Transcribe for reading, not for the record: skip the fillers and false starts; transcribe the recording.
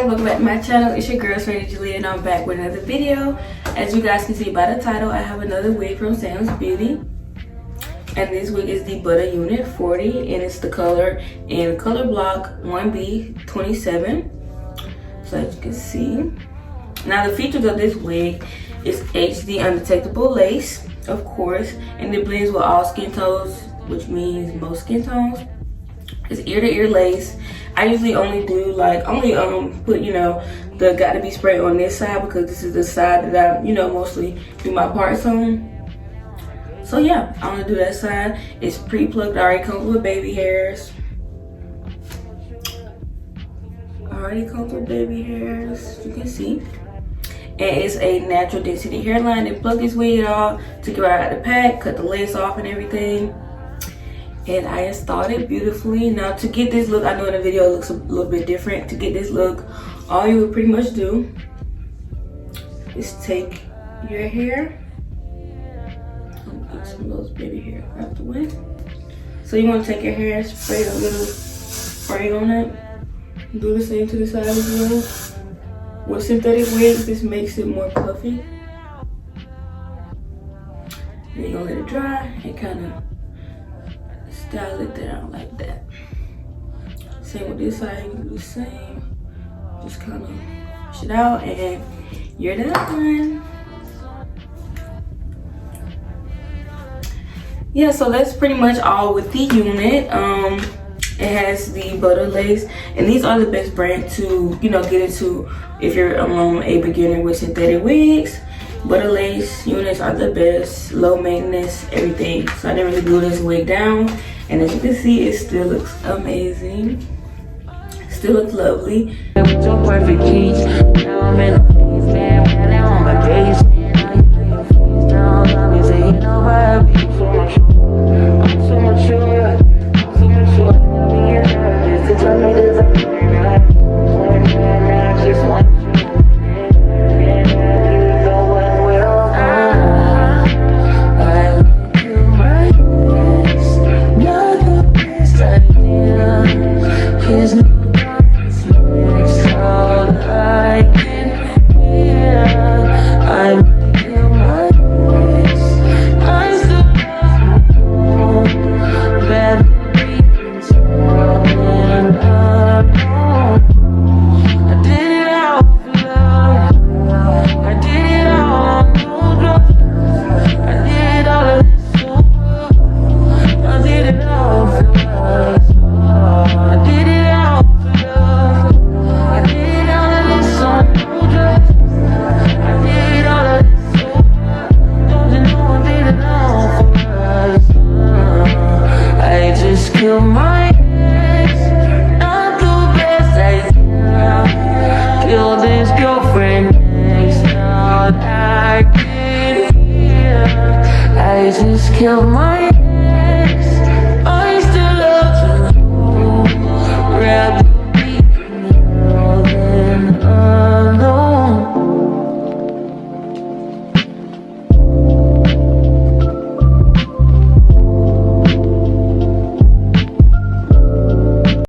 welcome back to my channel. It's your girl Serenitysjt and I'm back with another video. As you guys can see by the title, I have another wig from Sam's Beauty. And this wig is the BUTTA Unit 40 and it's the color in color block 1B27. So as you can see. Now the features of this wig is HD undetectable lace, of course, and it blends with all skin tones, which means most skin tones. It's ear to ear lace. I usually only do put, you know, the gotta be spray on this side because this is the side that I, you know, mostly do my parts on. So yeah, I'm gonna do that side. It's pre-plucked, already comes with baby hairs. Already comes with baby hairs, you can see. And it's a natural density hairline. They plug this wig off, took it right out of the pack, cut the lace off and everything. And I installed it beautifully. Now to get this look, I know in the video it looks a little bit different. To get this look, all you would pretty much do is take your hair. Get some of those baby hair out the way. So you want to take your hair, spray a little spray on it. Do the same to the side as well. With synthetic wigs, this makes it more puffy. Then you're gonna let it dry and kind of style it down like that. Same with this side, you can do the same. Just kind of push it out and you're done. Yeah, so that's pretty much all with the unit. It has the BUTTA lace, and these are the best brand to, you know, get into if you're a beginner with synthetic wigs. BUTTA lace units are the best, low maintenance, everything. So I didn't really glue this wig down, and as you can see, it still looks amazing. Still looks lovely. Kill my